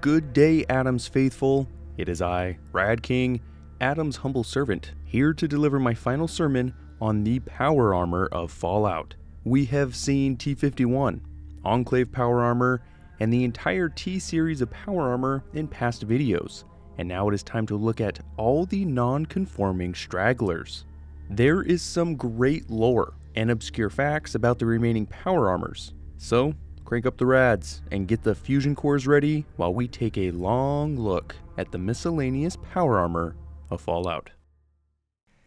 Good day, Adams faithful. It is I, Rad King, Adam's humble servant, here to deliver my final sermon on the power armor of Fallout. We have seen T-51, Enclave power armor, and the entire T-series of power armor in past videos, and now it is time to look at all the non-conforming stragglers. There is some great lore and obscure facts about the remaining power armors, so crank up the rads and get the fusion cores ready while we take a long look at the miscellaneous power armor of Fallout.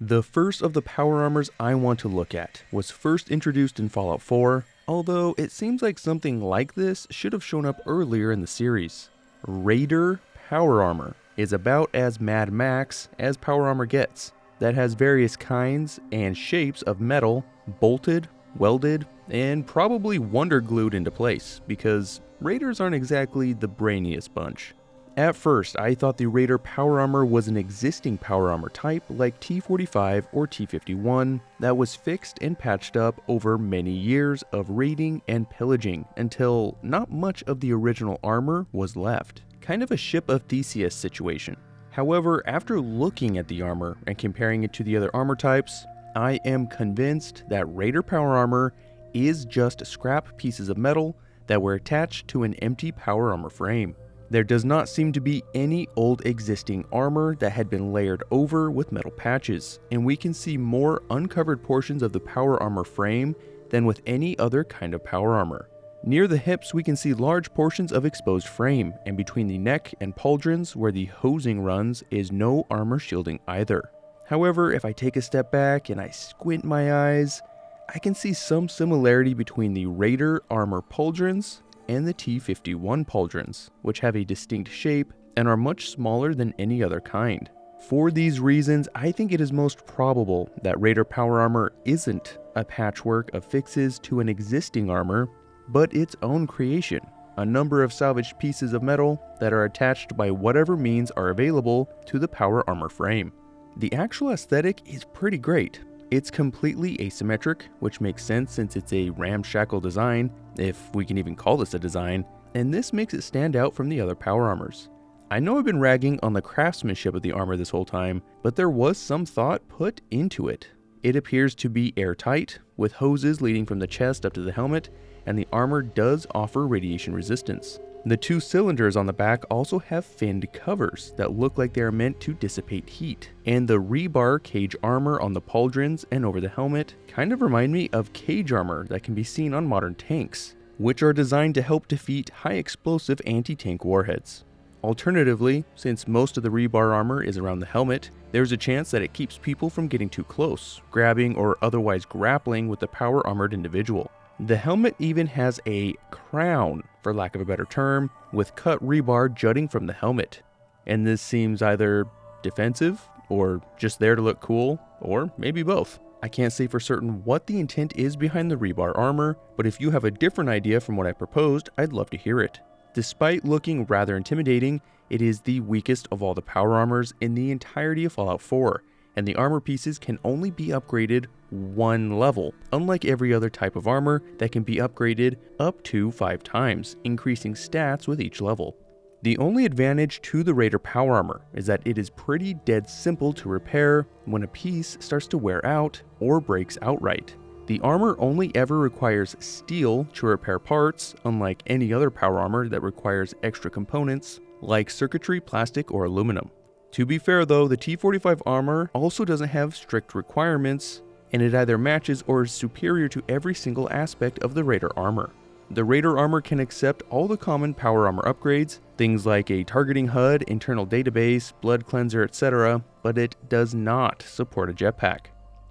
The first of the power armors I want to look at was first introduced in Fallout 4, although it seems like something like this should have shown up earlier in the series. Raider power armor is about as Mad Max as power armor gets, that has various kinds and shapes of metal bolted, welded, and probably wonder glued into place, because Raiders aren't exactly the brainiest bunch. At first, I thought the Raider power armor was an existing power armor type like T-45 or T-51 that was fixed and patched up over many years of raiding and pillaging until not much of the original armor was left. Kind of a Ship of Theseus situation. However, after looking at the armor and comparing it to the other armor types, I am convinced that Raider power armor is just scrap pieces of metal that were attached to an empty power armor frame. There does not seem to be any old existing armor that had been layered over with metal patches, and we can see more uncovered portions of the power armor frame than with any other kind of power armor. Near the hips we can see large portions of exposed frame, and between the neck and pauldrons where the hosing runs is no armor shielding either. However, if I take a step back and I squint my eyes, I can see some similarity between the Raider armor pauldrons and the T-51 pauldrons, which have a distinct shape and are much smaller than any other kind. For these reasons, I think it is most probable that Raider power armor isn't a patchwork of fixes to an existing armor, but its own creation, a number of salvaged pieces of metal that are attached by whatever means are available to the power armor frame. The actual aesthetic is pretty great. It's completely asymmetric, which makes sense since it's a ramshackle design, if we can even call this a design, and this makes it stand out from the other power armors. I know I've been ragging on the craftsmanship of the armor this whole time, but there was some thought put into it. It appears to be airtight, with hoses leading from the chest up to the helmet, and the armor does offer radiation resistance. The two cylinders on the back also have finned covers that look like they are meant to dissipate heat, and the rebar cage armor on the pauldrons and over the helmet kind of remind me of cage armor that can be seen on modern tanks, which are designed to help defeat high explosive anti-tank warheads. Alternatively, since most of the rebar armor is around the helmet, there's a chance that it keeps people from getting too close, grabbing or otherwise grappling with the power armored individual. The helmet even has a crown, for lack of a better term, with cut rebar jutting from the helmet. And this seems either defensive, or just there to look cool, or maybe both. I can't say for certain what the intent is behind the rebar armor, but if you have a different idea from what I proposed, I'd love to hear it. Despite looking rather intimidating, it is the weakest of all the power armors in the entirety of Fallout 4, and the armor pieces can only be upgraded one level, unlike every other type of armor that can be upgraded up to 5 times, increasing stats with each level. The only advantage to the Raider power armor is that it is pretty dead simple to repair when a piece starts to wear out or breaks outright. The armor only ever requires steel to repair parts, unlike any other power armor that requires extra components like circuitry, plastic, or aluminum. To be fair though, the T-45 armor also doesn't have strict requirements, and it either matches or is superior to every single aspect of the Raider armor. The Raider armor can accept all the common power armor upgrades, things like a targeting HUD, internal database, blood cleanser, etc., but it does not support a jetpack.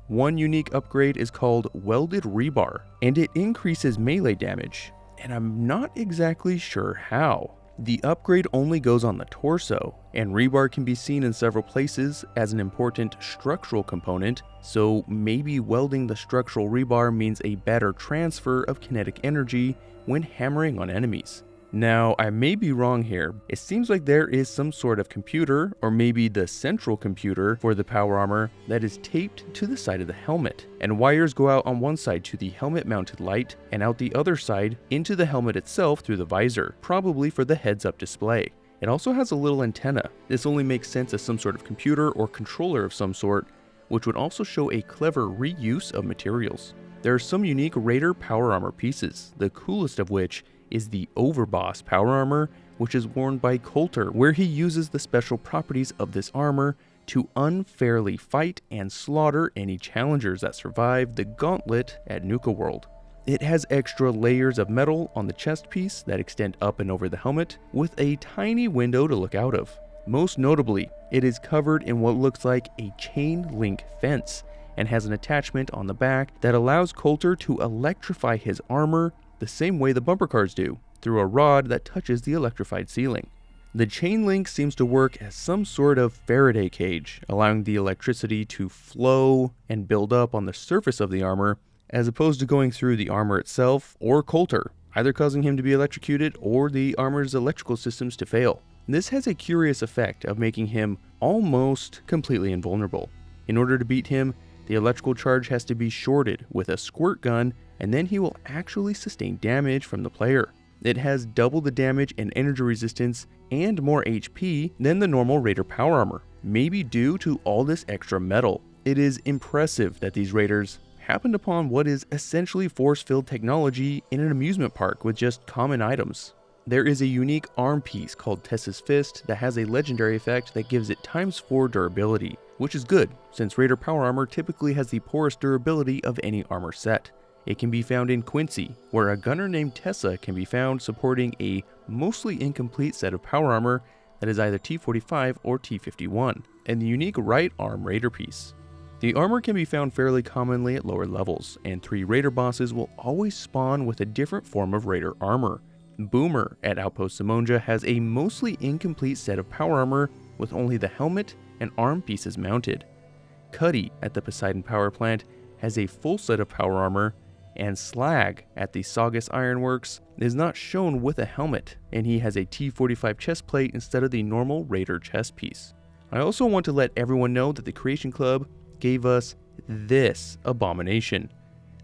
One unique upgrade is called Welded Rebar, and it increases melee damage, and I'm not exactly sure how. The upgrade only goes on the torso, and rebar can be seen in several places as an important structural component, so maybe welding the structural rebar means a better transfer of kinetic energy when hammering on enemies. Now, I may be wrong here. It seems like there is some sort of computer, or maybe the central computer for the power armor, that is taped to the side of the helmet, and wires go out on one side to the helmet mounted light, and out the other side into the helmet itself through the visor, probably for the heads-up display. It also has a little antenna. This only makes sense as some sort of computer or controller of some sort, which would also show a clever reuse of materials. There are some unique Raider power armor pieces, the coolest of which is the Overboss power armor, which is worn by Coulter, where he uses the special properties of this armor to unfairly fight and slaughter any challengers that survive the gauntlet at Nuka World. It has extra layers of metal on the chest piece that extend up and over the helmet, with a tiny window to look out of. Most notably, it is covered in what looks like a chain link fence, and has an attachment on the back that allows Coulter to electrify his armor the same way the bumper cars do, through a rod that touches the electrified ceiling. The chain link seems to work as some sort of Faraday cage, allowing the electricity to flow and build up on the surface of the armor, as opposed to going through the armor itself or Coulter, either causing him to be electrocuted or the armor's electrical systems to fail. This has a curious effect of making him almost completely invulnerable. In order to beat him, the electrical charge has to be shorted with a squirt gun, and then he will actually sustain damage from the player. It has double the damage and energy resistance and more HP than the normal Raider power armor, maybe due to all this extra metal. It is impressive that these Raiders happened upon what is essentially force-filled technology in an amusement park with just common items. There is a unique arm piece called Tessa's Fist that has a legendary effect that gives it ×4 durability, which is good, since Raider power armor typically has the poorest durability of any armor set. It can be found in Quincy, where a gunner named Tessa can be found supporting a mostly incomplete set of power armor that is either T45 or T51, and the unique right arm Raider piece. The armor can be found fairly commonly at lower levels, and 3 Raider bosses will always spawn with a different form of Raider armor. Boomer at Outpost Simonja has a mostly incomplete set of power armor with only the helmet and arm pieces mounted. Cuddy at the Poseidon power plant has a full set of power armor, and Slag at the Saugus Ironworks is not shown with a helmet, and he has a T45 chest plate instead of the normal Raider chest piece. I also want to let everyone know that the Creation Club gave us this abomination,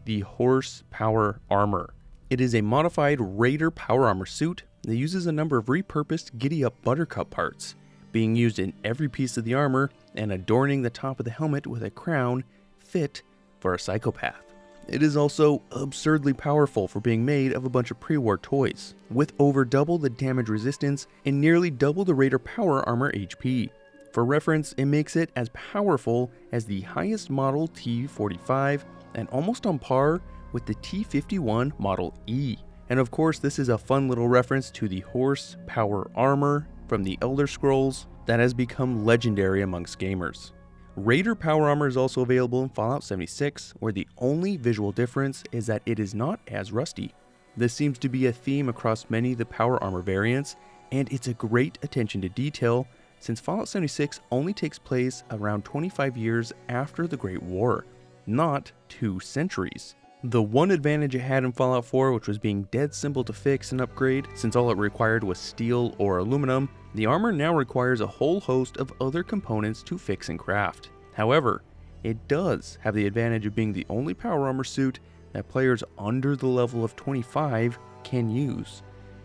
the Horse Power Armor. It is a modified Raider power armor suit that uses a number of repurposed Giddy-Up Buttercup parts, being used in every piece of the armor and adorning the top of the helmet with a crown fit for a psychopath. It is also absurdly powerful for being made of a bunch of pre-war toys, with over double the damage resistance and nearly double the Raider power armor HP. For reference, it makes it as powerful as the highest model T45 and almost on par with the T51 Model E. And of course, this is a fun little reference to the Horse Power Armor from the Elder Scrolls that has become legendary amongst gamers. Raider power armor is also available in Fallout 76, where the only visual difference is that it is not as rusty. This seems to be a theme across many of the power armor variants, and it's a great attention to detail since Fallout 76 only takes place around 25 years after the Great War, not 2 centuries. The one advantage it had in Fallout 4, which was being dead simple to fix and upgrade, since all it required was steel or aluminum, the armor now requires a whole host of other components to fix and craft. However, it does have the advantage of being the only power armor suit that players under the level of 25 can use.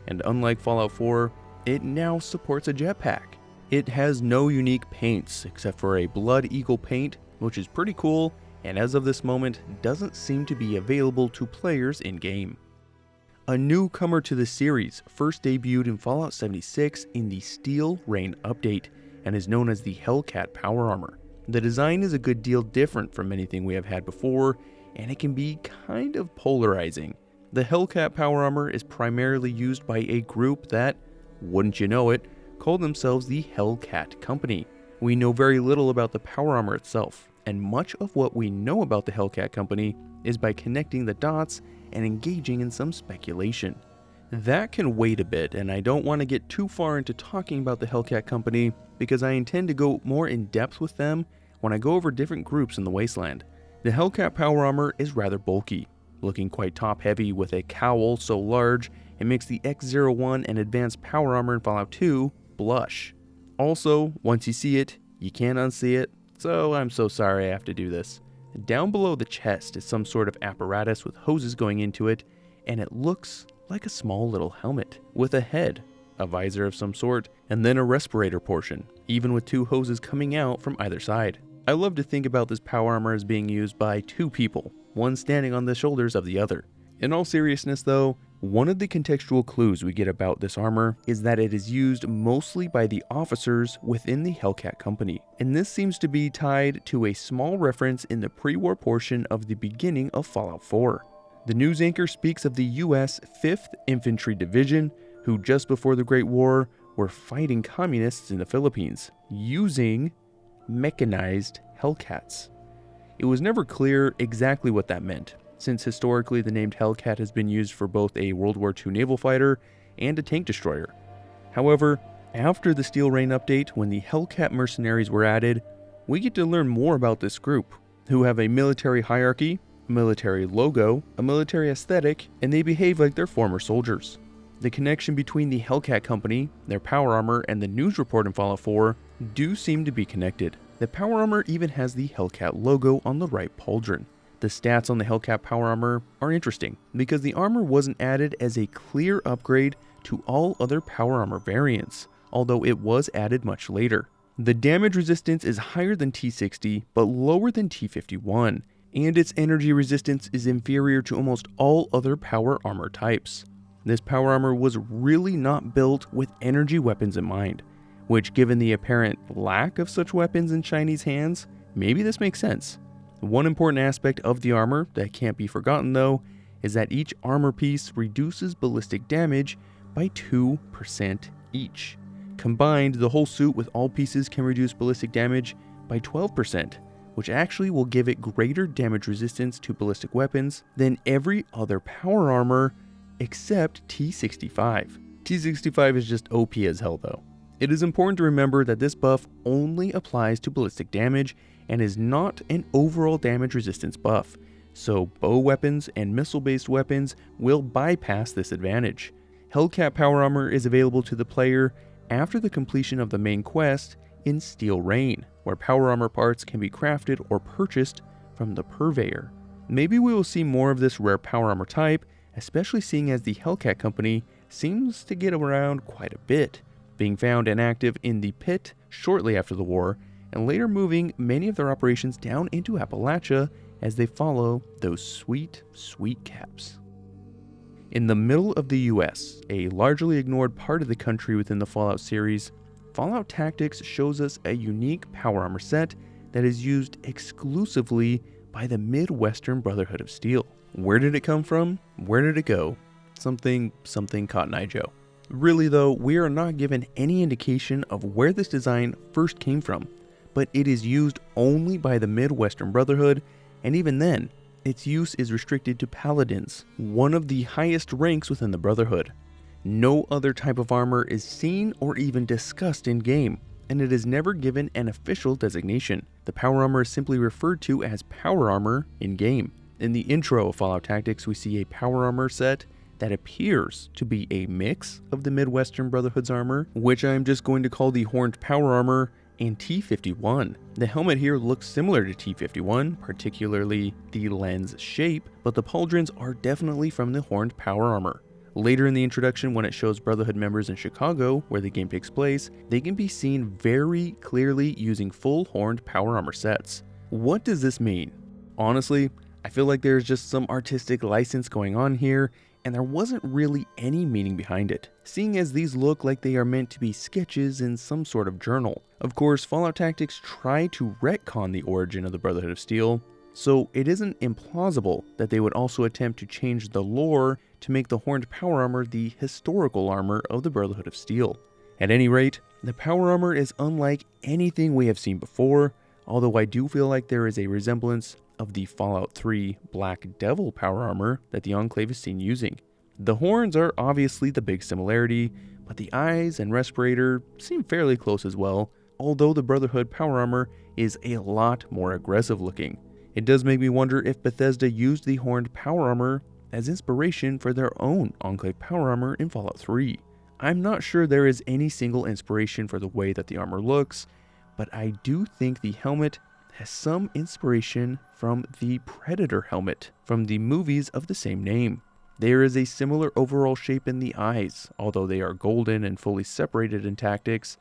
And unlike Fallout 4, it now supports a jetpack. It has no unique paints except for a Blood Eagle paint, which is pretty cool, and as of this moment doesn't seem to be available to players in-game. A newcomer to the series first debuted in Fallout 76 in the Steel Rain update and is known as the Hellcat power armor. The design is a good deal different from anything we have had before, and it can be kind of polarizing. The Hellcat power armor is primarily used by a group that, wouldn't you know it, call themselves the Hellcat Company. We know very little about the power armor itself, and much of what we know about the Hellcat Company is by connecting the dots and engaging in some speculation. That can wait a bit, and I don't want to get too far into talking about the Hellcat Company because I intend to go more in depth with them when I go over different groups in the Wasteland. The Hellcat power armor is rather bulky, looking quite top heavy with a cowl so large it makes the X-01 and advanced power armor in Fallout 2 blush. Also, once you see it, you can't unsee it, so I'm so sorry I have to do this. Down below the chest is some sort of apparatus with hoses going into it, and it looks like a small little helmet with a head. a visor of some sort, and then a respirator portion, even with 2 hoses coming out from either side. I love to think about this power armor as being used by 2 people, one standing on the shoulders of the other. In all seriousness though, one of the contextual clues we get about this armor is that it is used mostly by the officers within the Hellcat company, and this seems to be tied to a small reference in the pre-war portion of the beginning of Fallout 4. The news anchor speaks of the US 5th Infantry Division, who just before the Great War were fighting communists in the Philippines, using mechanized Hellcats. It was never clear exactly what that meant, since historically the name Hellcat has been used for both a World War II naval fighter and a tank destroyer. However, after the Steel Rain update, when the Hellcat mercenaries were added, we get to learn more about this group, who have a military hierarchy, a military logo, a military aesthetic, and they behave like their former soldiers. The connection between the Hellcat company, their power armor, and the news report in Fallout 4 do seem to be connected. The power armor even has the Hellcat logo on the right pauldron. The stats on the Hellcat power armor are interesting because the armor wasn't added as a clear upgrade to all other power armor variants, although it was added much later. The damage resistance is higher than T60 but lower than T51, and its energy resistance is inferior to almost all other power armor types. This power armor was really not built with energy weapons in mind, which, given the apparent lack of such weapons in Chinese hands, maybe this makes sense. One important aspect of the armor that can't be forgotten though, is that each armor piece reduces ballistic damage by 2% each. Combined, the whole suit with all pieces can reduce ballistic damage by 12%, which actually will give it greater damage resistance to ballistic weapons than every other power armor except T65. T65 is just OP as hell though. It is important to remember that this buff only applies to ballistic damage and is not an overall damage resistance buff, so bow weapons and missile-based weapons will bypass this advantage. Hellcat power armor is available to the player after the completion of the main quest in Steel Rain, where power armor parts can be crafted or purchased from the Purveyor. Maybe we will see more of this rare power armor type, especially seeing as the Hellcat company seems to get around quite a bit, being found and active in the pit shortly after the war, and later moving many of their operations down into Appalachia as they follow those sweet, sweet caps. In the middle of the US, a largely ignored part of the country within the Fallout series, Fallout Tactics shows us a unique power armor set that is used exclusively by the Midwestern Brotherhood of Steel. Where did it come from? Where did it go? Something Cotton Eye Joe. Really though, we are not given any indication of where this design first came from, but it is used only by the Midwestern Brotherhood, and even then, its use is restricted to paladins, one of the highest ranks within the Brotherhood. No other type of armor is seen or even discussed in game, and it is never given an official designation. The power armor is simply referred to as power armor in game. In the intro of Fallout Tactics, we see a power armor set that appears to be a mix of the Midwestern Brotherhood's armor, which I'm just going to call the Horned Power Armor, and T51. The helmet here looks similar to T51, particularly the lens shape, but the pauldrons are definitely from the Horned Power Armor. Later in the introduction, when it shows Brotherhood members in Chicago, where the game takes place, they can be seen very clearly using full Horned Power Armor sets. What does this mean? Honestly, I feel like there's just some artistic license going on here, and there wasn't really any meaning behind it, seeing as these look like they are meant to be sketches in some sort of journal. Of course, Fallout Tactics tried to retcon the origin of the Brotherhood of Steel, so it isn't implausible that they would also attempt to change the lore to make the Horned Power Armor the historical armor of the Brotherhood of Steel. At any rate, the power armor is unlike anything we have seen before, although I do feel like there is a resemblance of the Fallout 3 Black Devil power armor that the Enclave is seen using. The horns are obviously the big similarity, but the eyes and respirator seem fairly close as well, although the Brotherhood power armor is a lot more aggressive looking. It does make me wonder if Bethesda used the horned power armor as inspiration for their own Enclave power armor in Fallout 3. I'm not sure there is any single inspiration for the way that the armor looks, but I do think the helmet has some inspiration from the Predator helmet from the movies of the same name. There is a similar overall shape in the eyes, although they are golden and fully separated in tactics,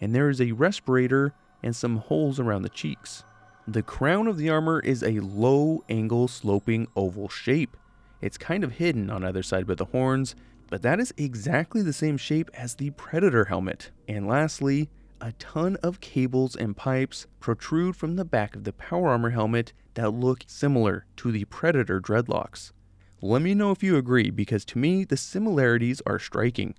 and there is a respirator and some holes around the cheeks. The crown of the armor is a low angle sloping oval shape. It's kind of hidden on either side by the horns, but that is exactly the same shape as the Predator helmet. And lastly, a ton of cables and pipes protrude from the back of the power armor helmet that look similar to the Predator dreadlocks. Let me know if you agree, because to me the similarities are striking.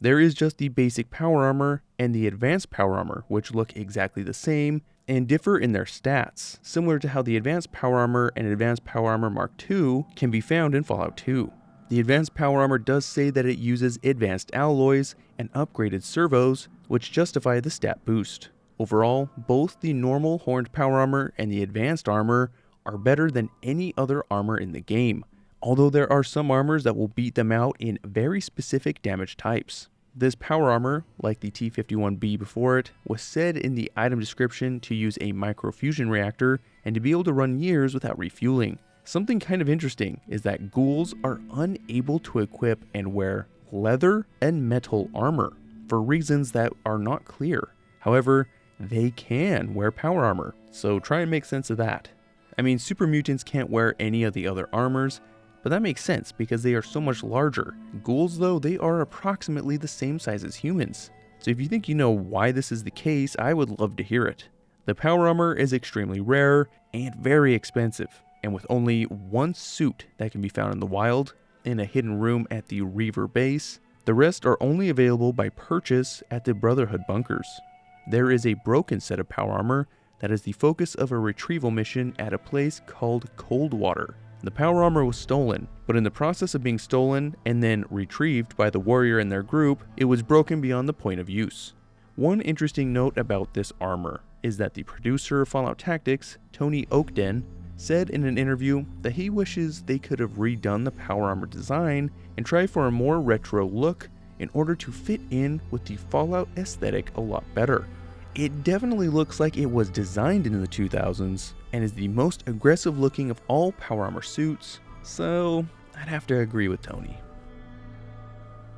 There is just the basic power armor and the advanced power armor, which look exactly the same and differ in their stats, similar to how the advanced power armor and advanced power armor Mark II can be found in Fallout 2. The advanced power armor does say that it uses advanced alloys and upgraded servos, which justify the stat boost. Overall, both the normal horned power armor and the advanced armor are better than any other armor in the game, although there are some armors that will beat them out in very specific damage types. This power armor, like the T-51B before it, was said in the item description to use a microfusion reactor and to be able to run years without refueling. Something kind of interesting is that ghouls are unable to equip and wear leather and metal armor for reasons that are not clear. However, they can wear power armor, so try and make sense of that. I mean, super mutants can't wear any of the other armors, but that makes sense because they are so much larger. Ghouls, though, they are approximately the same size as humans. So if you think you know why this is the case, I would love to hear it. The power armor is extremely rare and very expensive, and with only one suit that can be found in the wild, in a hidden room at the Reaver base, the rest are only available by purchase at the Brotherhood bunkers. There is a broken set of power armor that is the focus of a retrieval mission at a place called Coldwater. The power armor was stolen, but in the process of being stolen and then retrieved by the warrior and their group, it was broken beyond the point of use. One interesting note about this armor is that the producer of Fallout Tactics, Tony Oakden, said in an interview that he wishes they could have redone the power armor design and try for a more retro look in order to fit in with the Fallout aesthetic a lot better. It definitely looks like it was designed in the 2000s and is the most aggressive looking of all power armor suits, so I'd have to agree with Tony.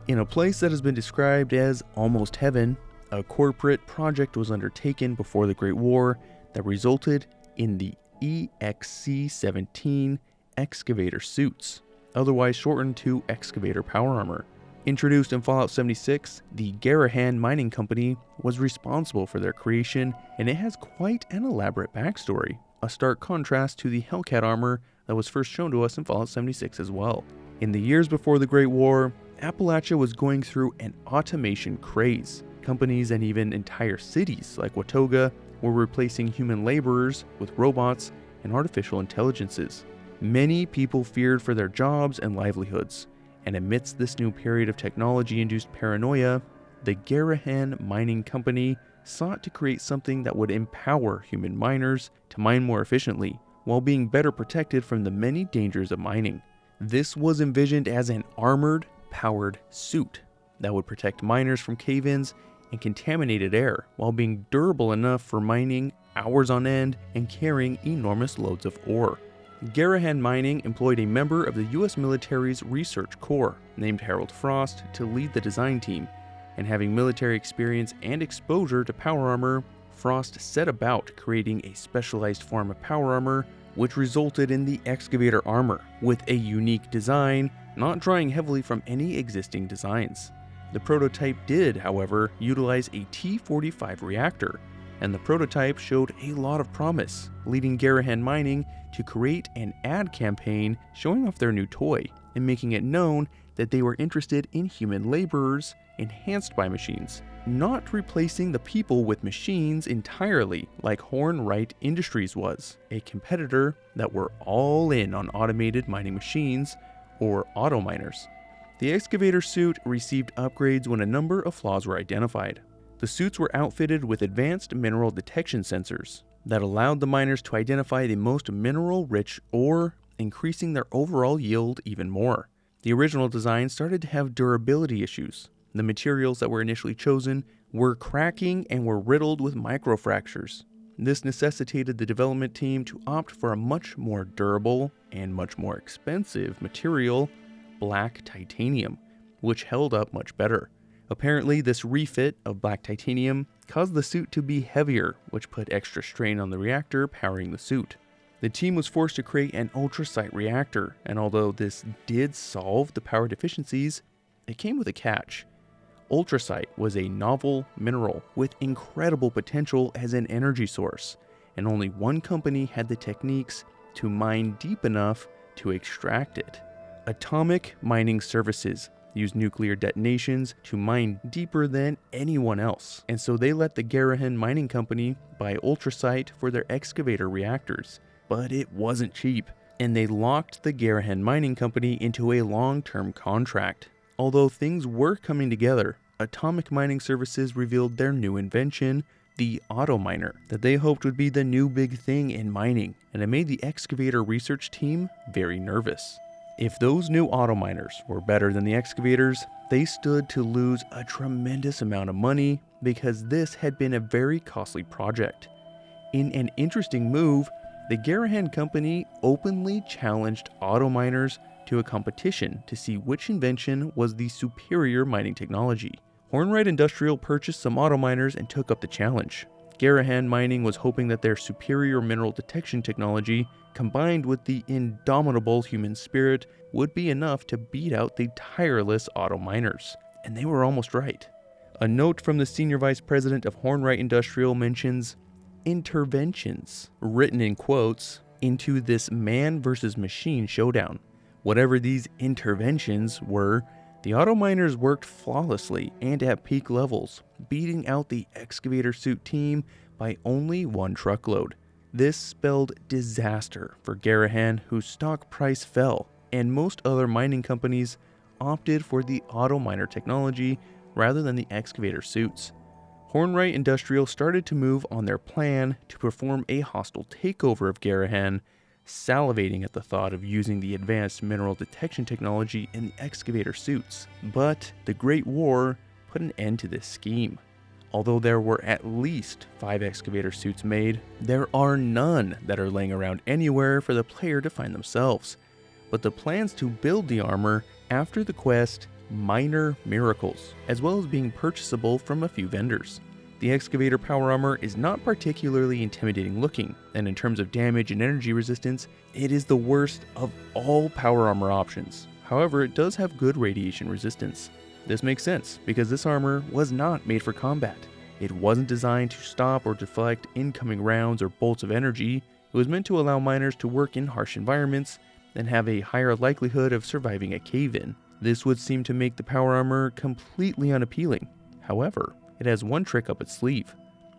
In a place that has been described as almost heaven, a corporate project was undertaken before the Great War that resulted in the EXC-17 Excavator suits, otherwise shortened to Excavator power armor. Introduced in Fallout 76, the Garahan Mining Company was responsible for their creation, and it has quite an elaborate backstory, a stark contrast to the Hellcat armor that was first shown to us in Fallout 76 as well. In the years before the Great War, Appalachia was going through an automation craze. Companies and even entire cities like Watoga were replacing human laborers with robots and artificial intelligences. Many people feared for their jobs and livelihoods, and amidst this new period of technology-induced paranoia, the Garahan Mining Company sought to create something that would empower human miners to mine more efficiently, while being better protected from the many dangers of mining. This was envisioned as an armored, powered suit that would protect miners from cave-ins and contaminated air, while being durable enough for mining hours on end and carrying enormous loads of ore. Garahan Mining employed a member of the U.S. military's Research Corps, named Harold Frost, to lead the design team, and having military experience and exposure to power armor, Frost set about creating a specialized form of power armor, which resulted in the Excavator armor, with a unique design, not drawing heavily from any existing designs. The prototype did, however, utilize a T-45 reactor, and the prototype showed a lot of promise, leading Garahan Mining to create an ad campaign showing off their new toy and making it known that they were interested in human laborers enhanced by machines, not replacing the people with machines entirely like Hornwright Industries was, a competitor that were all in on automated mining machines, or auto miners. The Excavator suit received upgrades when a number of flaws were identified. The suits were outfitted with advanced mineral detection sensors that allowed the miners to identify the most mineral-rich ore, increasing their overall yield even more. The original design started to have durability issues. The materials that were initially chosen were cracking and were riddled with microfractures. This necessitated the development team to opt for a much more durable and much more expensive material, black titanium, which held up much better. Apparently, this refit of black titanium caused the suit to be heavier, which put extra strain on the reactor powering the suit. The team was forced to create an ultracite reactor, and although this did solve the power deficiencies, it came with a catch. Ultracite was a novel mineral with incredible potential as an energy source, and only one company had the techniques to mine deep enough to extract it. Atomic Mining Services use nuclear detonations to mine deeper than anyone else, and so they let the Garahan Mining Company buy ultracite for their excavator reactors. But it wasn't cheap, and they locked the Garahan Mining Company into a long-term contract. Although things were coming together, Atomic Mining Services revealed their new invention, the auto miner, that they hoped would be the new big thing in mining, and it made the excavator research team very nervous. If those new auto miners were better than the excavators, they stood to lose a tremendous amount of money because this had been a very costly project. In an interesting move, the Garahan Company openly challenged auto miners to a competition to see which invention was the superior mining technology. Hornwright Industrial purchased some auto miners and took up the challenge. Garahan Mining was hoping that their superior mineral detection technology, combined with the indomitable human spirit, would be enough to beat out the tireless auto miners. And they were almost right. A note from the senior vice president of Hornwright Industrial mentions interventions, written in quotes, into this man versus machine showdown. Whatever these interventions were, the auto miners worked flawlessly and at peak levels, beating out the excavator suit team by only one truckload. This spelled disaster for Garahan, whose stock price fell, and most other mining companies opted for the auto miner technology rather than the excavator suits. Hornwright Industrial started to move on their plan to perform a hostile takeover of Garahan, salivating at the thought of using the advanced mineral detection technology in the excavator suits. But the Great War put an end to this scheme. Although there were at least 5 excavator suits made, there are none that are laying around anywhere for the player to find themselves. But the plans to build the armor after the quest minor miracles, as well as being purchasable from a few vendors. The excavator power armor is not particularly intimidating looking, and in terms of damage and energy resistance, it is the worst of all power armor options. However, it does have good radiation resistance. This makes sense, because this armor was not made for combat. It wasn't designed to stop or deflect incoming rounds or bolts of energy. It was meant to allow miners to work in harsh environments and have a higher likelihood of surviving a cave-in. This would seem to make the power armor completely unappealing. However, it has one trick up its sleeve.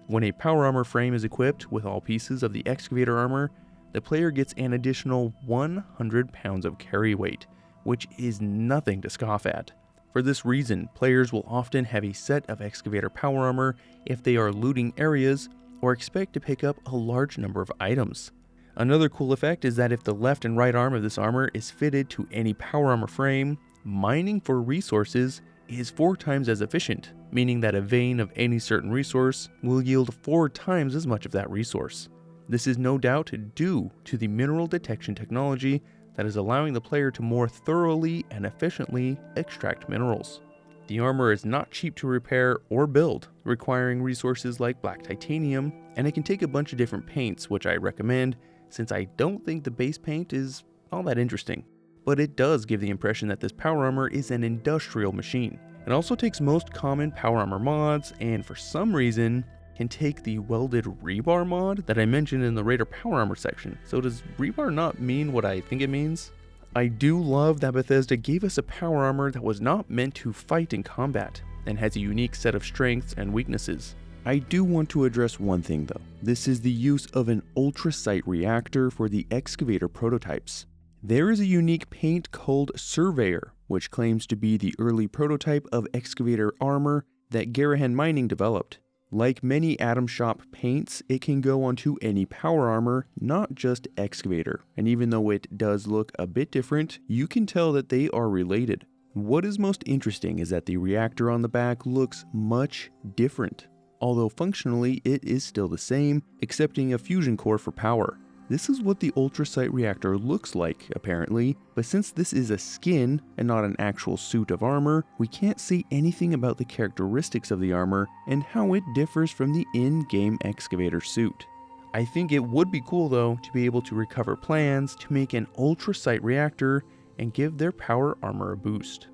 When a power armor frame is equipped with all pieces of the excavator armor, the player gets an additional 100 pounds of carry weight, which is nothing to scoff at. For this reason, players will often have a set of excavator power armor if they are looting areas or expect to pick up a large number of items. Another cool effect is that if the left and right arm of this armor is fitted to any power armor frame, mining for resources is 4 times as efficient, meaning that a vein of any certain resource will yield 4 times as much of that resource. This is no doubt due to the mineral detection technology that is allowing the player to more thoroughly and efficiently extract minerals. The armor is not cheap to repair or build, requiring resources like black titanium, and it can take a bunch of different paints, which I recommend since I don't think the base paint is all that interesting. But it does give the impression that this power armor is an industrial machine. It also takes most common power armor mods, and for some reason, can take the welded rebar mod that I mentioned in the Raider power armor section. So does rebar not mean what I think it means? I do love that Bethesda gave us a power armor that was not meant to fight in combat, and has a unique set of strengths and weaknesses. I do want to address one thing though. This is the use of an ultracite reactor for the excavator prototypes. There is a unique paint called Surveyor, which claims to be the early prototype of excavator armor that Garahan Mining developed. Like many Atom Shop paints, it can go onto any power armor, not just excavator, and even though it does look a bit different, you can tell that they are related. What is most interesting is that the reactor on the back looks much different, although functionally it is still the same, excepting a fusion core for power. This is what the Ultracite reactor looks like, apparently, but since this is a skin and not an actual suit of armor, we can't see anything about the characteristics of the armor and how it differs from the in-game Excavator suit. I think it would be cool though to be able to recover plans to make an Ultracite reactor and give their power armor a boost.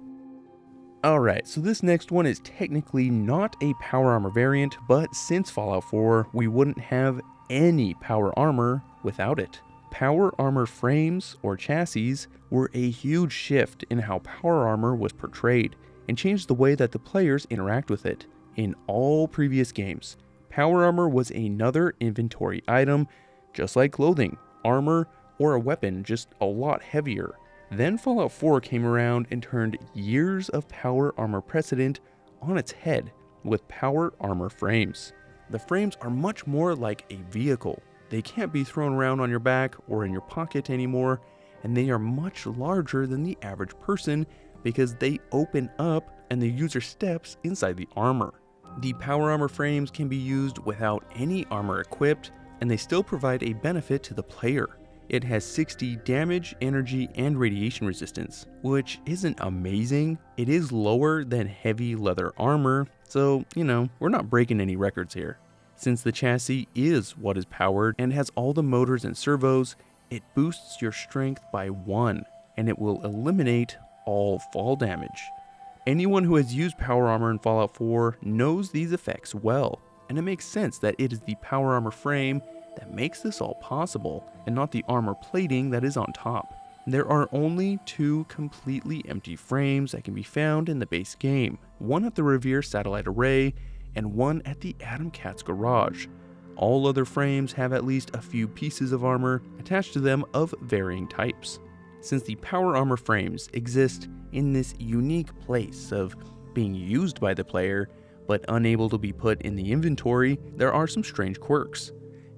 Alright, so this next one is technically not a power armor variant, but since Fallout 4, we wouldn't have any power armor without it. Power armor frames, or chassis, were a huge shift in how power armor was portrayed, and changed the way that the players interact with it. In all previous games, power armor was another inventory item, just like clothing, armor, or a weapon, just a lot heavier. Then Fallout 4 came around and turned years of power armor precedent on its head with power armor frames. The frames are much more like a vehicle. They can't be thrown around on your back or in your pocket anymore, and they are much larger than the average person because they open up and the user steps inside the armor. The power armor frames can be used without any armor equipped, and they still provide a benefit to the player. It has 60 damage, energy, and radiation resistance, which isn't amazing. It is lower than heavy leather armor, so, we're not breaking any records here. Since the chassis is what is powered and has all the motors and servos, it boosts your strength by 1, and it will eliminate all fall damage. Anyone who has used power armor in Fallout 4 knows these effects well, and it makes sense that it is the power armor frame that makes this all possible, and not the armor plating that is on top. There are only 2 completely empty frames that can be found in the base game, one at the Revere Satellite Array, and one at the Adam Cat's garage. All other frames have at least a few pieces of armor attached to them of varying types. Since the power armor frames exist in this unique place of being used by the player, but unable to be put in the inventory, there are some strange quirks.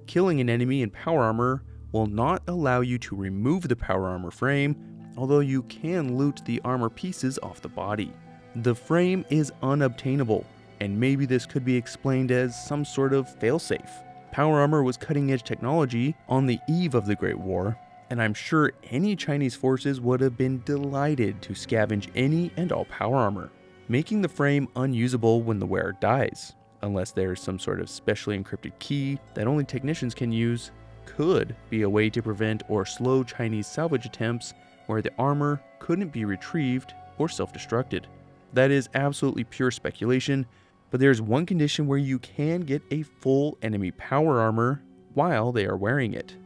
Killing an enemy in power armor will not allow you to remove the power armor frame, although you can loot the armor pieces off the body. The frame is unobtainable, and maybe this could be explained as some sort of failsafe. Power armor was cutting-edge technology on the eve of the Great War, and I'm sure any Chinese forces would have been delighted to scavenge any and all power armor, making the frame unusable when the wearer dies, unless there's some sort of specially encrypted key that only technicians can use. Could be a way to prevent or slow Chinese salvage attempts where the armor couldn't be retrieved or self-destructed. That is absolutely pure speculation, but there's one condition where you can get a full enemy power armor while they are wearing it.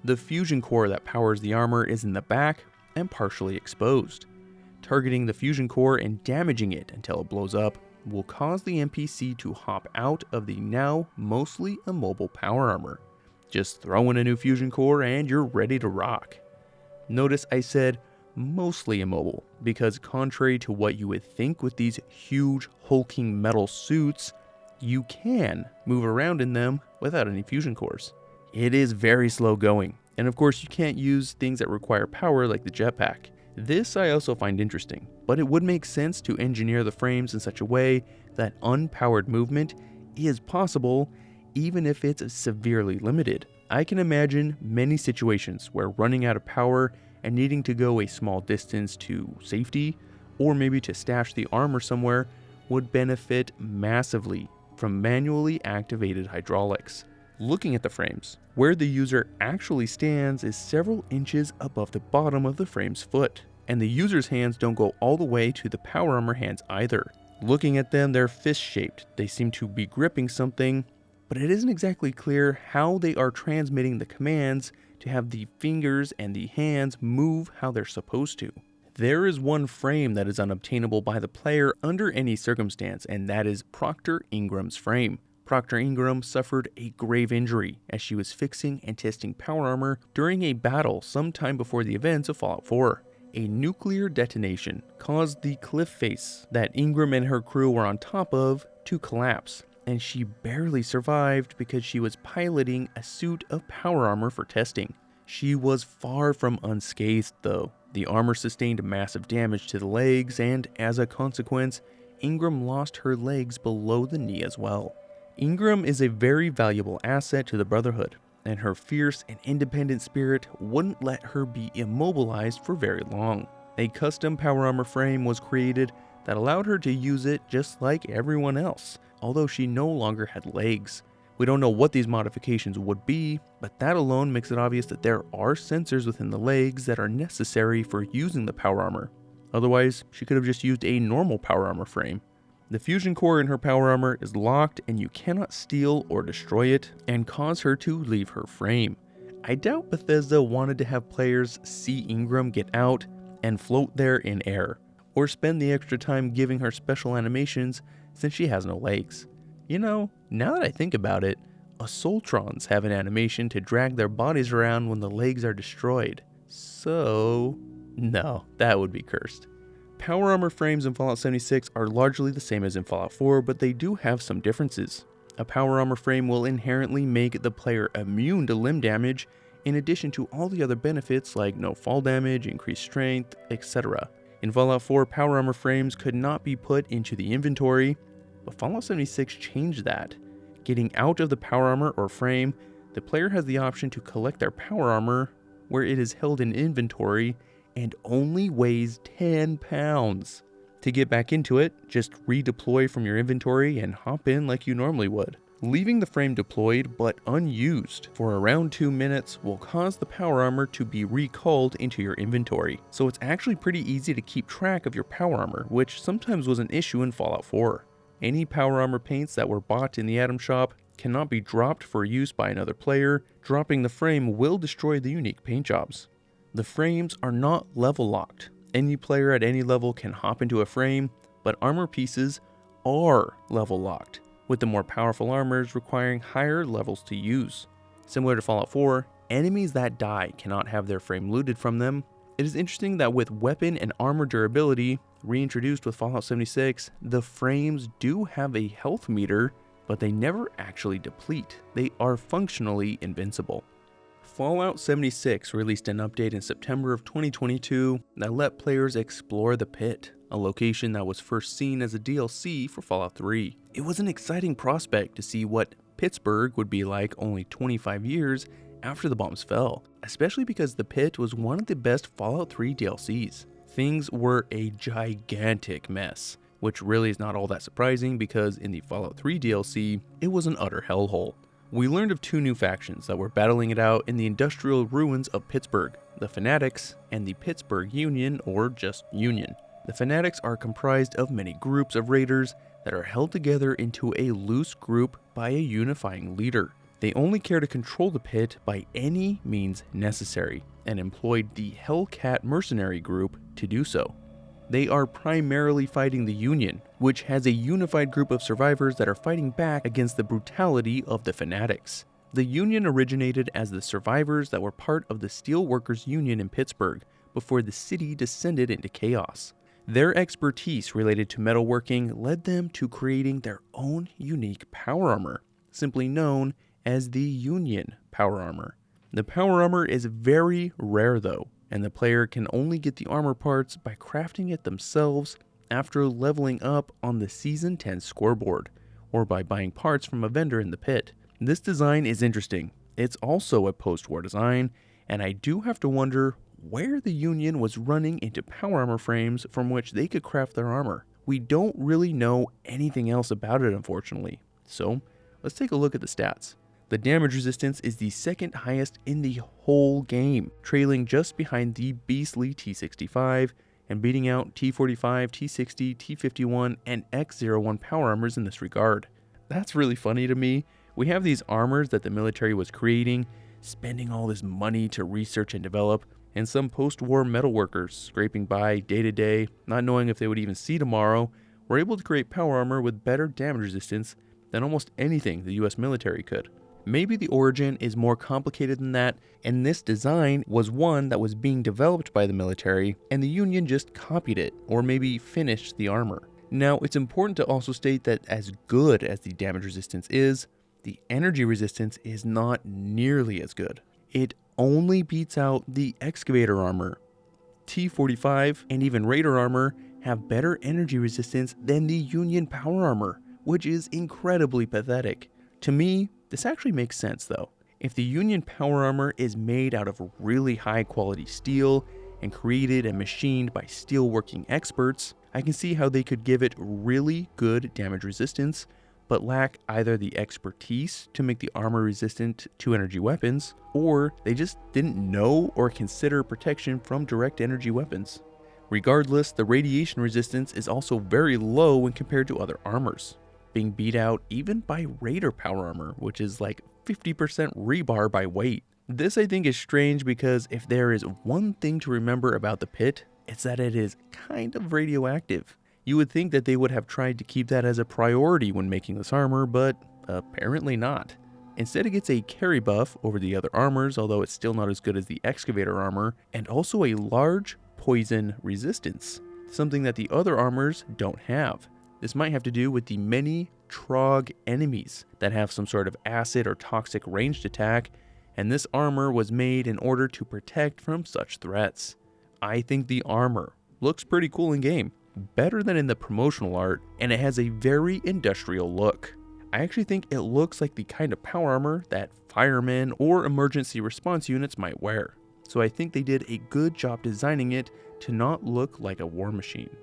The fusion core that powers the armor is in the back and partially exposed. Targeting the fusion core and damaging it until it blows up will cause the NPC to hop out of the now mostly immobile power armor. Just throw in a new fusion core and you're ready to rock. Notice I said mostly immobile, because contrary to what you would think with these huge hulking metal suits, you can move around in them without any fusion cores. It is very slow going, and of course you can't use things that require power like the jetpack. This I also find interesting, but it would make sense to engineer the frames in such a way that unpowered movement is possible even if it's severely limited. I can imagine many situations where running out of power and needing to go a small distance to safety, or maybe to stash the armor somewhere, would benefit massively from manually activated hydraulics. Looking at the frames, where the user actually stands is several inches above the bottom of the frame's foot, and the user's hands don't go all the way to the power armor hands either. Looking at them, they're fist-shaped. They seem to be gripping something, but it isn't exactly clear how they are transmitting the commands to have the fingers and the hands move how they're supposed to. There is one frame that is unobtainable by the player under any circumstance, and that is Proctor Ingram's frame. Proctor Ingram suffered a grave injury as she was fixing and testing power armor during a battle sometime before the events of Fallout 4. A nuclear detonation caused the cliff face that Ingram and her crew were on top of to collapse, and she barely survived because she was piloting a suit of power armor for testing. She was far from unscathed though. The armor sustained massive damage to the legs, and as a consequence, Ingram lost her legs below the knee as well. Ingram is a very valuable asset to the Brotherhood, and her fierce and independent spirit wouldn't let her be immobilized for very long. A custom power armor frame was created that allowed her to use it just like everyone else, although she no longer had legs. We don't know what these modifications would be, but that alone makes it obvious that there are sensors within the legs that are necessary for using the power armor. Otherwise, she could have just used a normal power armor frame. The fusion core in her power armor is locked and you cannot steal or destroy it and cause her to leave her frame. I doubt Bethesda wanted to have players see Ingram get out and float there in air, or spend the extra time giving her special animations since she has no legs. You know, now that I think about it, Assaultrons have an animation to drag their bodies around when the legs are destroyed. So, no, that would be cursed. Power armor frames in Fallout 76 are largely the same as in Fallout 4, but they do have some differences. A power armor frame will inherently make the player immune to limb damage, in addition to all the other benefits like no fall damage, increased strength, etc. In Fallout 4, power armor frames could not be put into the inventory, but Fallout 76 changed that. Getting out of the power armor or frame, the player has the option to collect their power armor, where it is held in inventory and only weighs 10 pounds. To get back into it, just redeploy from your inventory and hop in like you normally would. Leaving the frame deployed but unused for around 2 minutes will cause the power armor to be recalled into your inventory, so it's actually pretty easy to keep track of your power armor, which sometimes was an issue in Fallout 4. Any power armor paints that were bought in the item shop cannot be dropped for use by another player. Dropping the frame will destroy the unique paint jobs. The frames are not level locked. Any player at any level can hop into a frame, but armor pieces are level locked, with the more powerful armors requiring higher levels to use. Similar to Fallout 4, enemies that die cannot have their frame looted from them. It is interesting that with weapon and armor durability reintroduced with Fallout 76, the frames do have a health meter, but they never actually deplete. They are functionally invincible. Fallout 76 released an update in September of 2022 that let players explore the pit, a location that was first seen as a DLC for Fallout 3. It was an exciting prospect to see what Pittsburgh would be like only 25 years after the bombs fell, especially because the pit was one of the best Fallout 3 DLCs. Things were a gigantic mess, which really is not all that surprising because in the Fallout 3 DLC, it was an utter hellhole. We learned of 2 new factions that were battling it out in the industrial ruins of Pittsburgh, the Fanatics and the Pittsburgh Union, or just Union. The Fanatics are comprised of many groups of raiders that are held together into a loose group by a unifying leader. They only care to control the pit by any means necessary, and employed the Hellcat mercenary group to do so. They are primarily fighting the Union, which has a unified group of survivors that are fighting back against the brutality of the Fanatics. The Union originated as the survivors that were part of the Steelworkers Union in Pittsburgh before the city descended into chaos. Their expertise related to metalworking led them to creating their own unique power armor, simply known as the Union power armor. The power armor is very rare though, and the player can only get the armor parts by crafting it themselves after leveling up on the Season 10 scoreboard, or by buying parts from a vendor in the pit. This design is interesting. It's also a post-war design, and I do have to wonder where the Union was running into power armor frames from which they could craft their armor. We don't really know anything else about it, unfortunately. So, let's take a look at the stats. The damage resistance is the second highest in the whole game, trailing just behind the beastly T65 and beating out T45, T60, T51, and X01 power armors in this regard. That's really funny to me. We have these armors that the military was creating, spending all this money to research and develop, and some post-war metalworkers scraping by day to day, not knowing if they would even see tomorrow, were able to create power armor with better damage resistance than almost anything the US military could. Maybe the origin is more complicated than that, and this design was one that was being developed by the military, and the Union just copied it, or maybe finished the armor. Now, it's important to also state that as good as the damage resistance is, the energy resistance is not nearly as good. It only beats out the Excavator armor. T45 and even Raider armor have better energy resistance than the Union power armor, which is incredibly pathetic. To me, this actually makes sense though. If the Union power armor is made out of really high quality steel and created and machined by steelworking experts, I can see how they could give it really good damage resistance, but lack either the expertise to make the armor resistant to energy weapons, or they just didn't know or consider protection from direct energy weapons. Regardless, the radiation resistance is also very low when compared to other armors, being beat out even by Raider power armor, which is like 50% rebar by weight. This I think is strange because if there is one thing to remember about the pit, it's that it is kind of radioactive. You would think that they would have tried to keep that as a priority when making this armor, but apparently not. Instead, it gets a carry buff over the other armors, although it's still not as good as the Excavator armor, and also a large poison resistance, something that the other armors don't have. This might have to do with the many Trog enemies that have some sort of acid or toxic ranged attack, and this armor was made in order to protect from such threats. I think the armor looks pretty cool in game, better than in the promotional art, and it has a very industrial look. I actually think it looks like the kind of power armor that firemen or emergency response units might wear. So I think they did a good job designing it to not look like a war machine.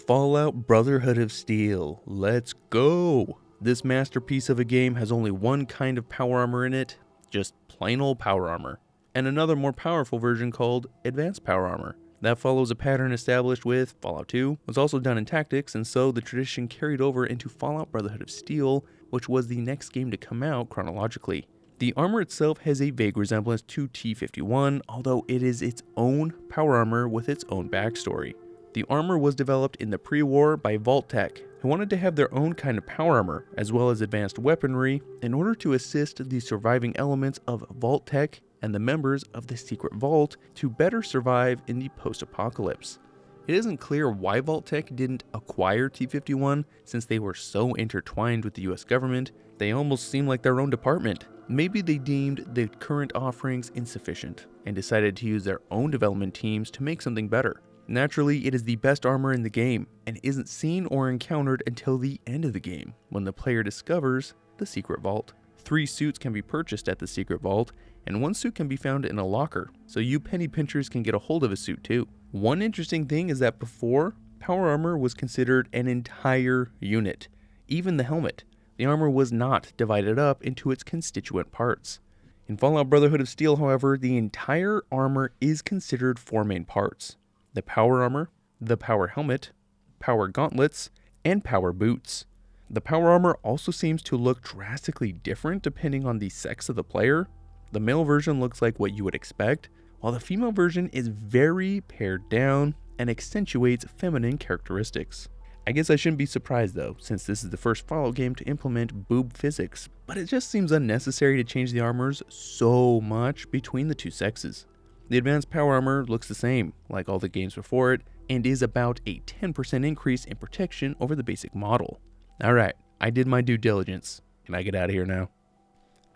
Fallout Brotherhood of Steel, let's go! This masterpiece of a game has only one kind of power armor in it, just plain old power armor, and another more powerful version called Advanced Power Armor. That follows a pattern established with Fallout 2, was also done in Tactics, and so the tradition carried over into Fallout Brotherhood of Steel, which was the next game to come out chronologically. The armor itself has a vague resemblance to T-51, although it is its own power armor with its own backstory. The armor was developed in the pre-war by Vault-Tec, who wanted to have their own kind of power armor, as well as advanced weaponry, in order to assist the surviving elements of Vault-Tec and the members of the Secret Vault to better survive in the post-apocalypse. It isn't clear why Vault-Tec didn't acquire T-51, since they were so intertwined with the US government, they almost seem like their own department. Maybe they deemed the current offerings insufficient, and decided to use their own development teams to make something better. Naturally, it is the best armor in the game, and isn't seen or encountered until the end of the game, when the player discovers the Secret Vault. 3 suits can be purchased at the Secret Vault, and 1 suit can be found in a locker, so you penny pinchers can get a hold of a suit too. One interesting thing is that before, power armor was considered an entire unit. Even the helmet. The armor was not divided up into its constituent parts. In Fallout Brotherhood of Steel, however, the entire armor is considered 4 main parts: the power armor, the power helmet, power gauntlets, and power boots. The power armor also seems to look drastically different depending on the sex of the player. The male version looks like what you would expect, while the female version is very pared down and accentuates feminine characteristics. I guess I shouldn't be surprised though, since this is the first Fallout game to implement boob physics, but it just seems unnecessary to change the armors so much between the 2 sexes. The advanced power armor looks the same, like all the games before it, and is about a 10% increase in protection over the basic model. Alright, I did my due diligence. Can I get out of here now?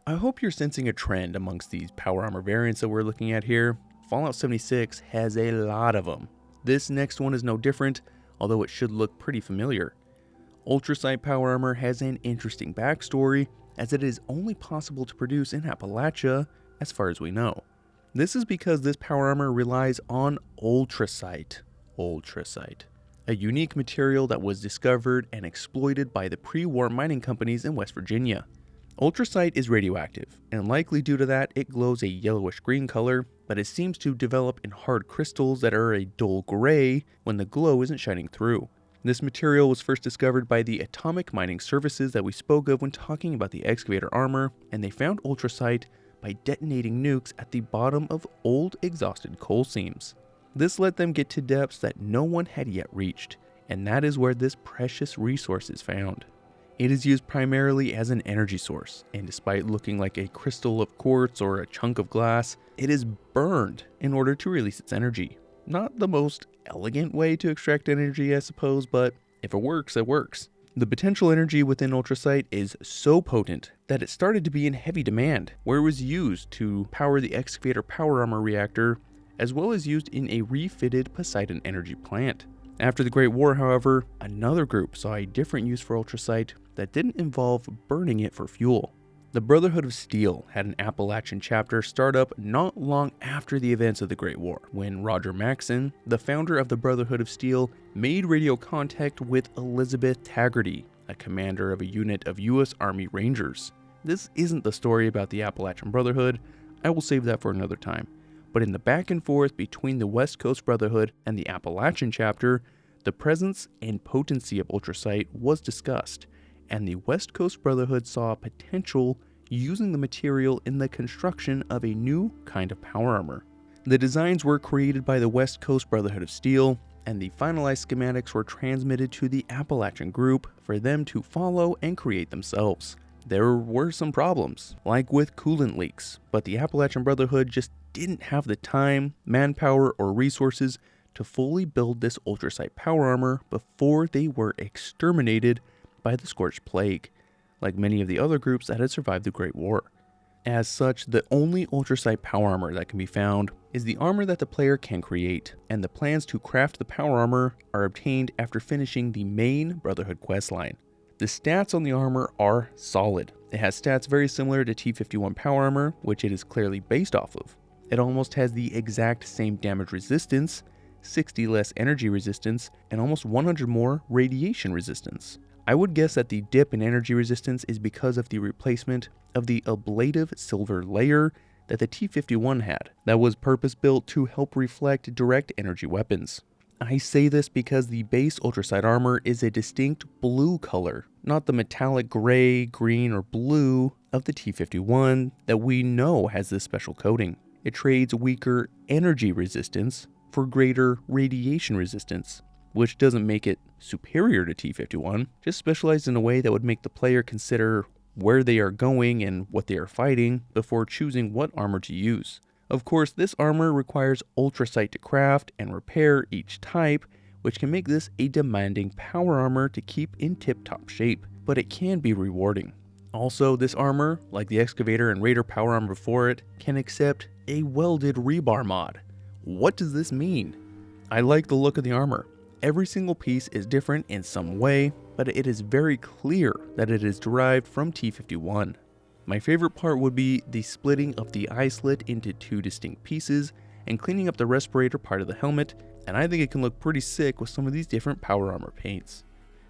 I hope you're sensing a trend amongst these power armor variants that we're looking at here. Fallout 76 has a lot of them. This next one is no different, although it should look pretty familiar. Ultracite power armor has an interesting backstory, as it is only possible to produce in Appalachia, as far as we know. This is because this power armor relies on ultracite. A unique material that was discovered and exploited by the pre-war mining companies in West Virginia. Ultracite is radioactive, and likely due to that, it glows a yellowish green color, but it seems to develop in hard crystals that are a dull gray when the glow isn't shining through. This material was first discovered by the atomic mining services that we spoke of when talking about the Excavator armor, and they found ultracite by detonating nukes at the bottom of old exhausted coal seams. This let them get to depths that no one had yet reached, and that is where this precious resource is found. It is used primarily as an energy source, and despite looking like a crystal of quartz or a chunk of glass, it is burned in order to release its energy. Not the most elegant way to extract energy, I suppose, but if it works, it works. The potential energy within ultracite is so potent that it started to be in heavy demand, where it was used to power the Excavator power armor reactor, as well as used in a refitted Poseidon energy plant. After the Great War, however, another group saw a different use for ultracite that didn't involve burning it for fuel. The Brotherhood of Steel had an Appalachian chapter start up not long after the events of the Great War, when Roger Maxson, the founder of the Brotherhood of Steel, made radio contact with Elizabeth Taggarty, a commander of a unit of U.S. Army Rangers. This isn't the story about the Appalachian Brotherhood, I will save that for another time, but in the back and forth between the West Coast Brotherhood and the Appalachian chapter, the presence and potency of Ultracite was discussed, and the West Coast Brotherhood saw potential using the material in the construction of a new kind of power armor. The designs were created by the West Coast Brotherhood of Steel, and the finalized schematics were transmitted to the Appalachian group for them to follow and create themselves. There were some problems, like with coolant leaks, but the Appalachian Brotherhood just didn't have the time, manpower, or resources to fully build this Ultracite power armor before they were exterminated by the Scorched Plague, like many of the other groups that had survived the Great War. As such, the only Ultracite power armor that can be found is the armor that the player can create, and the plans to craft the power armor are obtained after finishing the main Brotherhood questline. The stats on the armor are solid. It has stats very similar to T-51 power armor, which it is clearly based off of. It almost has the exact same damage resistance, 60 less energy resistance, and almost 100 more radiation resistance. I would guess that the dip in energy resistance is because of the replacement of the ablative silver layer that the T-51 had, that was purpose-built to help reflect direct energy weapons. I say this because the base Ultracite armor is a distinct blue color, not the metallic gray, green, or blue of the T-51 that we know has this special coating. It trades weaker energy resistance for greater radiation resistance, which doesn't make it superior to T-51, just specialized in a way that would make the player consider where they are going and what they are fighting before choosing what armor to use. Of course, this armor requires Ultracite to craft and repair each type, which can make this a demanding power armor to keep in tip-top shape, but it can be rewarding. Also, this armor, like the Excavator and Raider power armor before it, can accept a welded rebar mod. What does this mean? I like the look of the armor. Every single piece is different in some way, but it is very clear that it is derived from T-51. My favorite part would be the splitting of the eye slit into two distinct pieces and cleaning up the respirator part of the helmet, and I think it can look pretty sick with some of these different power armor paints.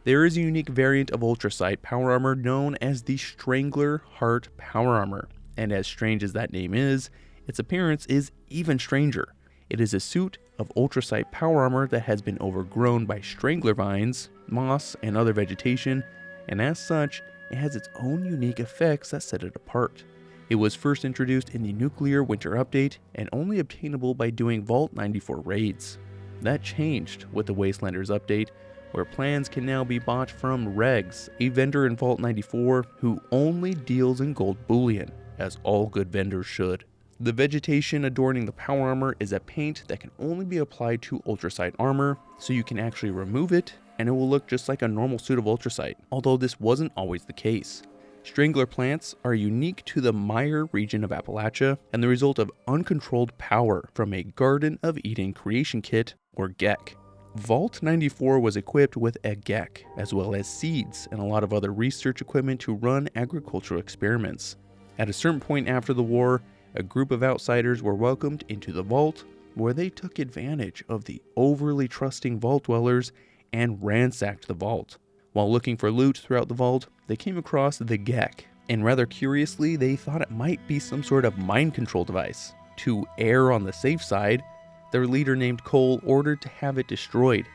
There is a unique variant of Ultracite power armor known as the Strangler Heart power armor, and as strange as that name is, its appearance is even stranger. It is a suit of Ultracite power armor that has been overgrown by strangler vines, moss, and other vegetation, and as such, it has its own unique effects that set it apart. It was first introduced in the Nuclear Winter Update and only obtainable by doing Vault 94 raids. That changed with the Wastelanders update, where plans can now be bought from Regs, a vendor in Vault 94 who only deals in gold bullion, as all good vendors should. The vegetation adorning the power armor is a paint that can only be applied to Ultracite armor, so you can actually remove it and it will look just like a normal suit of Ultracite, although this wasn't always the case. Strangler plants are unique to the Mire region of Appalachia and the result of uncontrolled power from a Garden of Eden creation kit, or GEC. Vault 94 was equipped with a GEC, as well as seeds and a lot of other research equipment to run agricultural experiments. At a certain point after the war, a group of outsiders were welcomed into the vault, where they took advantage of the overly trusting vault dwellers and ransacked the vault. While looking for loot throughout the vault, they came across the GEC, and rather curiously, they thought it might be some sort of mind control device. To err on the safe side, their leader named Cole ordered to have it destroyed,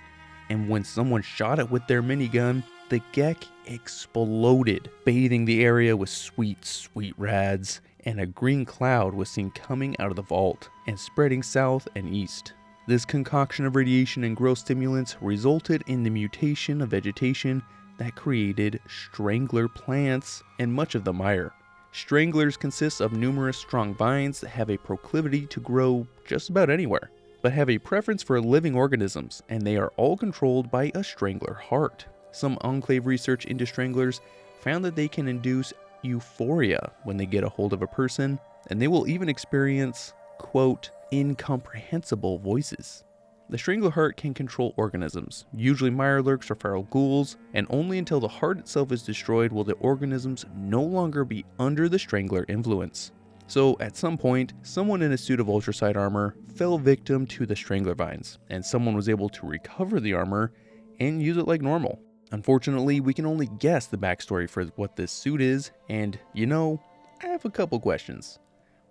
and when someone shot it with their minigun, the GEC exploded, bathing the area with sweet, sweet rads, and a green cloud was seen coming out of the vault and spreading south and east. This concoction of radiation and growth stimulants resulted in the mutation of vegetation that created strangler plants and much of the mire. Stranglers consist of numerous strong vines that have a proclivity to grow just about anywhere, but have a preference for living organisms, and they are all controlled by a strangler heart. Some Enclave research into stranglers found that they can induce euphoria when they get a hold of a person, and they will even experience, quote, incomprehensible voices. The Strangler heart can control organisms, usually mirelurks or feral ghouls, and only until the heart itself is destroyed will the organisms no longer be under the Strangler influence. So at some point, someone in a suit of Ultracite armor fell victim to the Strangler vines, and someone was able to recover the armor and use it like normal. Unfortunately, we can only guess the backstory for what this suit is, and I have a couple questions.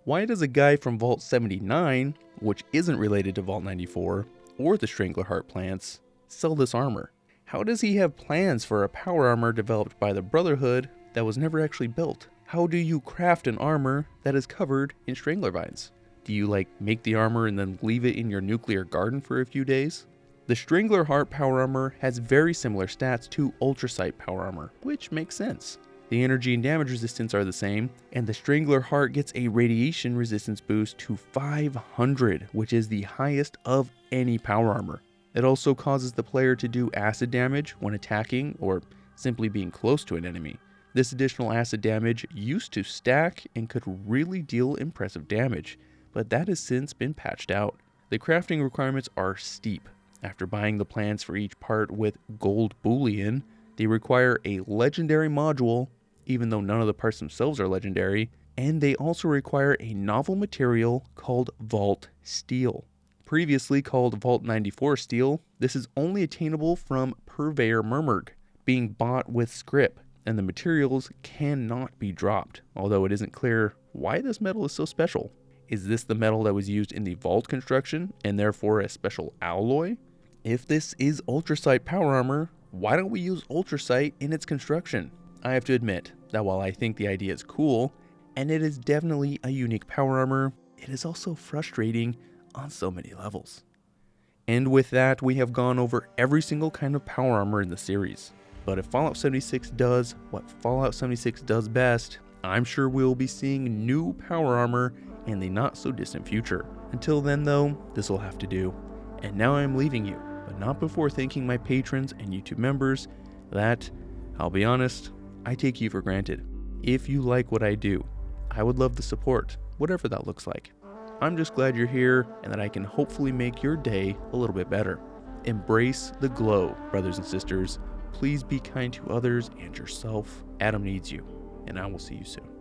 Why does a guy from Vault 79, which isn't related to Vault 94, or the Strangler heart plants, sell this armor? How does he have plans for a power armor developed by the Brotherhood that was never actually built? How do you craft an armor that is covered in Strangler vines? Do you make the armor and then leave it in your nuclear garden for a few days? The Strangler heart power armor has very similar stats to Ultracite power armor, which makes sense. The energy and damage resistance are the same, and the Strangler heart gets a radiation resistance boost to 500, which is the highest of any power armor. It also causes the player to do acid damage when attacking or simply being close to an enemy. This additional acid damage used to stack and could really deal impressive damage, but that has since been patched out. The crafting requirements are steep. After buying the plans for each part with gold bullion, they require a legendary module, even though none of the parts themselves are legendary, and they also require a novel material called Vault Steel. Previously called Vault 94 Steel, this is only attainable from Purveyor Murmurg, being bought with scrip, and the materials cannot be dropped, although it isn't clear why this metal is so special. Is this the metal that was used in the vault construction, and therefore a special alloy? If this is Ultracite power armor, why don't we use Ultracite in its construction? I have to admit that while I think the idea is cool, and it is definitely a unique power armor, it is also frustrating on so many levels. And with that, we have gone over every single kind of power armor in the series. But if Fallout 76 does what Fallout 76 does best, I'm sure we'll be seeing new power armor in the not so distant future. Until then though, this will have to do. And now I'm leaving you, but not before thanking my patrons and YouTube members that, I'll be honest, I take you for granted. If you like what I do, I would love the support, whatever that looks like. I'm just glad you're here and that I can hopefully make your day a little bit better. Embrace the glow, brothers and sisters. Please be kind to others and yourself. Adam needs you, and I will see you soon.